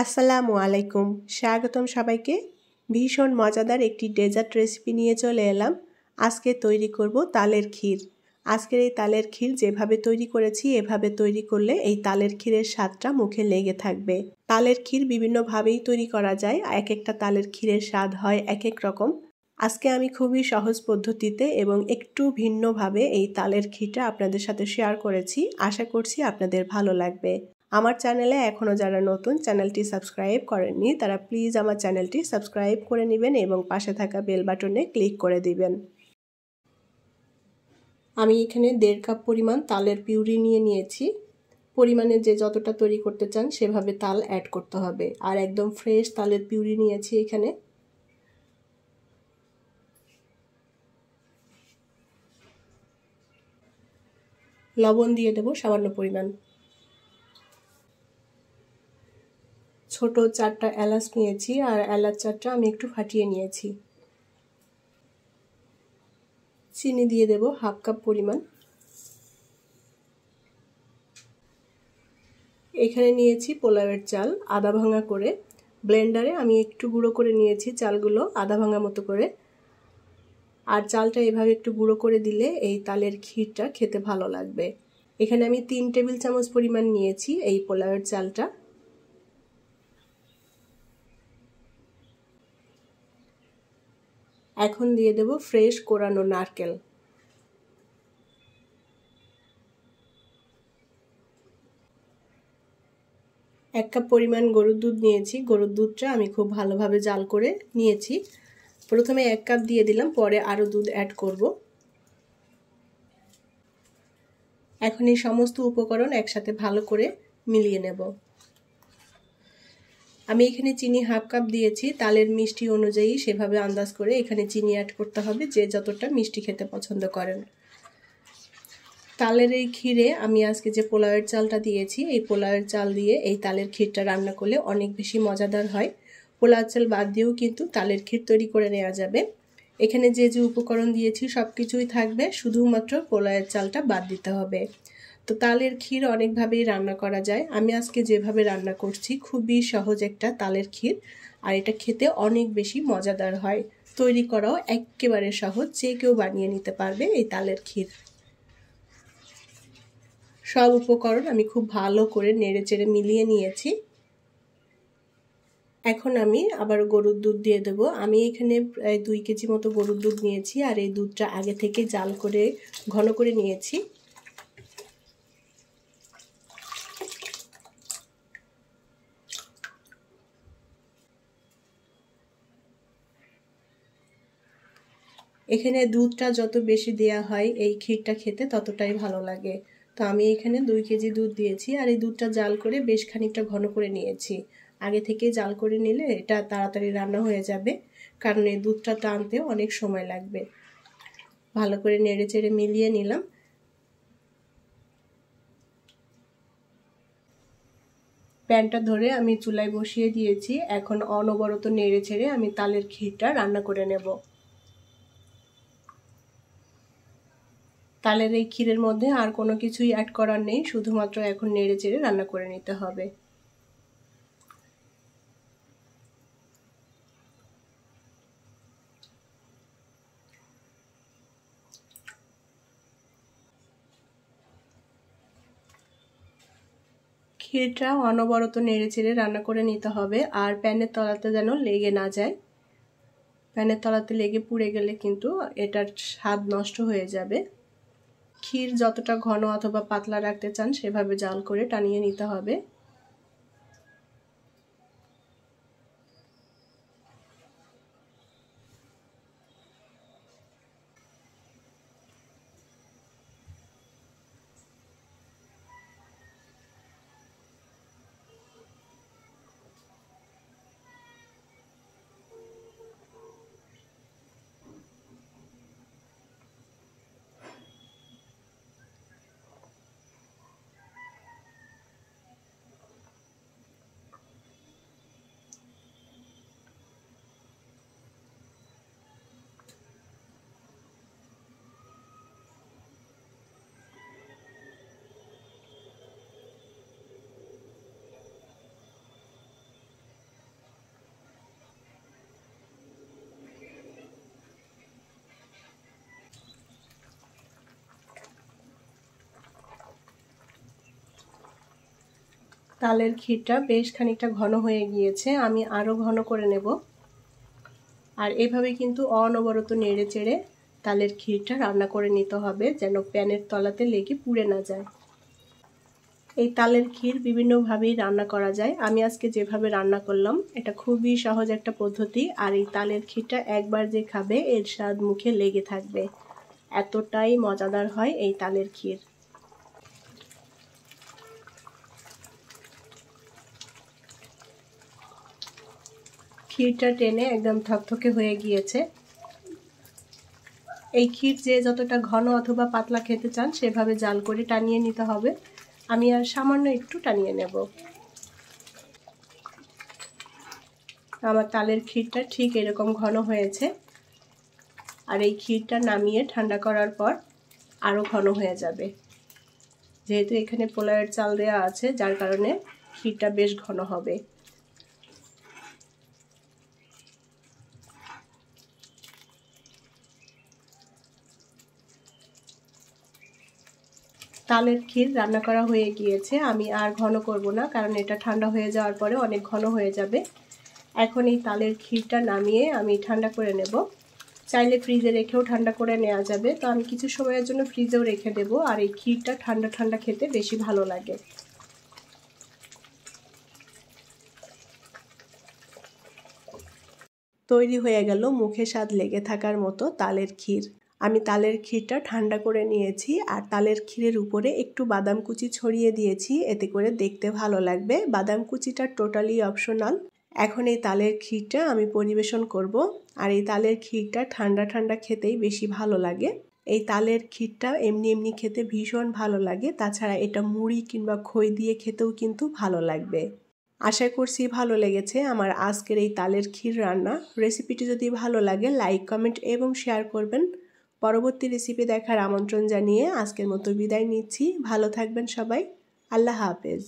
আসসালামু আলাইকুম, স্বাগতম সবাইকে। ভীষণ মজাদার একটি ডেজার্ট রেসিপি নিয়ে চলে এলাম। আজকে তৈরি করব তালের ক্ষীর। আজকের এই তালের ক্ষীর যেভাবে তৈরি করেছি এভাবে তৈরি করলে এই তালের ক্ষীরের স্বাদটা মুখে লেগে থাকবে। তালের ক্ষীর বিভিন্নভাবেই তৈরি করা যায়, এক একটা তালের ক্ষীরের স্বাদ হয় এক এক রকম। আজকে আমি খুবই সহজ পদ্ধতিতে এবং একটু ভিন্নভাবে এই তালের ক্ষীরটা আপনাদের সাথে শেয়ার করেছি। আশা করছি আপনাদের ভালো লাগবে। আমার চ্যানেলে এখনও যারা নতুন, চ্যানেলটি সাবস্ক্রাইব করেননি তারা প্লিজ আমার চ্যানেলটি সাবস্ক্রাইব করে নেবেন এবং পাশে থাকা বেল বাটনে ক্লিক করে দিবেন। আমি এখানে 1.5 কাপ পরিমাণ তালের পিউরি নিয়েছি। পরিমাণে যে যতটা তৈরি করতে চান সেভাবে তাল অ্যাড করতে হবে। আর একদম ফ্রেশ তালের পিউরি নিয়েছি এখানে। লবণ দিয়ে দেব সামান্য পরিমাণ। ছোট 4টা এলাচ নিয়েছি আর এলাচ 4টা আমি একটু ফাটিয়ে নিয়েছি। চিনি দিয়ে দেব 1/2 কাপ পরিমাণ। এখানে নিয়েছি পোলাওয়ের চাল আধা ভাঙা করে। ব্লেন্ডারে আমি একটু গুঁড়ো করে নিয়েছি চালগুলো আধা ভাঙা মতো করে। আর চালটা এভাবে একটু গুঁড়ো করে দিলে এই তালের ক্ষীরটা খেতে ভালো লাগবে। এখানে আমি 3 টেবিল চামচ পরিমাণ নিয়েছি এই পোলাওয়ের চালটা। এখন দিয়ে দেব ফ্রেশ কোরানো নারকেল। এক কাপ পরিমাণ গরুর দুধ নিয়েছি। গরুর দুধটা আমি খুব ভালোভাবে জাল করে নিয়েছি। প্রথমে 1 কাপ দিয়ে দিলাম, পরে আরও দুধ অ্যাড করব। এখন এই সমস্ত উপকরণ একসাথে ভালো করে মিলিয়ে নেব। আমি এখানে চিনি 1/2 কাপ দিয়েছি। তালের মিষ্টি অনুযায়ী সেভাবে আন্দাজ করে এখানে চিনি অ্যাড করতে হবে, যে যতটা মিষ্টি খেতে পছন্দ করেন। তালের এই ক্ষীরে আমি আজকে যে পোলাওয়ের চালটা দিয়েছি, এই পোলাওয়ের চাল দিয়ে এই তালের ক্ষীরটা রান্না করলে অনেক বেশি মজাদার হয়। পোলাওর চাল বাদ দিয়েও কিন্তু তালের ক্ষীর তৈরি করে নেওয়া যাবে। এখানে যে যে উপকরণ দিয়েছি সব কিছুই থাকবে, শুধুমাত্র পোলাওয়ের চালটা বাদ দিতে হবে। তো তালের ক্ষীর অনেকভাবেই রান্না করা যায়। আমি আজকে যেভাবে রান্না করছি খুবই সহজ একটা তালের ক্ষীর, আর এটা খেতে অনেক বেশি মজাদার হয়। তৈরি করাও একেবারে সহজ, যে কেউ বানিয়ে নিতে পারবে এই তালের ক্ষীর। সব উপকরণ আমি খুব ভালো করে নেড়েচেড়ে মিলিয়ে নিয়েছি। এখন আমি আবার গরুর দুধ দিয়ে দেব। আমি এখানে প্রায় 2 কেজি মতো গরুর দুধ নিয়েছি, আর এই দুধটা আগে থেকে জাল করে ঘন করে নিয়েছি। এখানে দুধটা যত বেশি দেয়া হয় এই ক্ষীরটা খেতে ততটাই ভালো লাগে। তো আমি এখানে 2 কেজি দুধ দিয়েছি, আর এই দুধটা জাল করে বেশ খানিকটা ঘন করে নিয়েছি। আগে থেকে জাল করে নিলে এটা তাড়াতাড়ি রান্না হয়ে যাবে, কারণ এই দুধটা টানতে অনেক সময় লাগবে। ভালো করে নেড়েচেড়ে মিলিয়ে নিলাম। প্যানটা ধরে আমি চুলায় বসিয়ে দিয়েছি। এখন অনবরত নেড়েচেড়ে আমি তালের ক্ষীরটা রান্না করে নেব। তালের এই ক্ষীরের মধ্যে আর কোনো কিছুই অ্যাড করার নেই, শুধুমাত্র এখন নেড়েচেড়ে রান্না করে নিতে হবে। ক্ষীরটা অনবরত নেড়েচেড়ে রান্না করে নিতে হবে, আর প্যানের তলাতে যেন লেগে না যায়। প্যানের তলাতে লেগে পুড়ে গেলে কিন্তু এটার স্বাদ নষ্ট হয়ে যাবে। ক্ষীর যতটা ঘন অথবা পাতলা রাখতে চান সেভাবে জাল করে টানিয়ে নিতে হবে। তালের ক্ষীরটা বেশ খানিকটা ঘন হয়ে গিয়েছে, আমি আরও ঘন করে নেব। আর এভাবে কিন্তু অনবরত নেড়ে চেড়ে তালের ক্ষীরটা রান্না করে নিতে হবে, যেন প্যানের তলাতে লেগে পুড়ে না যায়। এই তালের ক্ষীর বিভিন্নভাবেই রান্না করা যায়, আমি আজকে যেভাবে রান্না করলাম এটা খুবই সহজ একটা পদ্ধতি। আর এই তালের ক্ষীরটা একবার যে খাবে এর স্বাদ মুখে লেগে থাকবে, এতটাই মজাদার হয় এই তালের ক্ষীর। ক্ষীরটা টেনে একদম থকথকে হয়ে গিয়েছে। এই ক্ষীর যে যতটা ঘন অথবা পাতলা খেতে চান সেভাবে জাল করে টানিয়ে নিতে হবে। আমি আর সামান্য একটু টানিয়ে নেব। আমার তালের ক্ষীরটা ঠিক এরকম ঘন হয়েছে। আর এই ক্ষীরটা নামিয়ে ঠান্ডা করার পর আরও ঘন হয়ে যাবে, যেহেতু এখানে পোলাওয়ের চাল দেওয়া আছে যার কারণে ক্ষীরটা বেশ ঘন হবে। তালের ক্ষীর রান্না করা হয়ে গিয়েছে, আমি আর ঘন করব না, কারণ এটা ঠান্ডা হয়ে যাওয়ার পরে অনেক ঘন হয়ে যাবে। এখন এই তালের ক্ষীরটা নামিয়ে আমি ঠান্ডা করে নেব। চাইলে ফ্রিজে রেখেও ঠান্ডা করে নেওয়া যাবে, তো আমি কিছু সময়ের জন্য ফ্রিজেও রেখে দেব। আর এই ক্ষীরটা ঠান্ডা ঠান্ডা খেতে বেশি ভালো লাগে। তৈরি হয়ে গেল মুখে স্বাদ লেগে থাকার মতো তালের ক্ষীর। আমি তালের ক্ষীরটা ঠান্ডা করে নিয়েছি আর তালের ক্ষীরের উপরে একটু বাদাম কুচি ছড়িয়ে দিয়েছি, এতে করে দেখতে ভালো লাগবে। বাদাম কুচিটা টোটালি অপশনাল। এখন এই তালের ক্ষীরটা আমি পরিবেশন করব। আর এই তালের ক্ষীরটা ঠান্ডা ঠান্ডা খেতেই বেশি ভালো লাগে। এই তালের ক্ষীরটা এমনি এমনি খেতে ভীষণ ভালো লাগে, তাছাড়া এটা মুড়ি কিংবা খই দিয়ে খেতেও কিন্তু ভালো লাগবে। আশা করছি ভালো লেগেছে আমার আজকের এই তালের ক্ষীর রান্না। রেসিপিটি যদি ভালো লাগে লাইক, কমেন্ট এবং শেয়ার করবেন। পরবর্তী রেসিপি দেখার আমন্ত্রণ জানিয়ে আজকের মতো বিদায় নিচ্ছি। ভালো থাকবেন সবাই। আল্লাহ হাফেজ।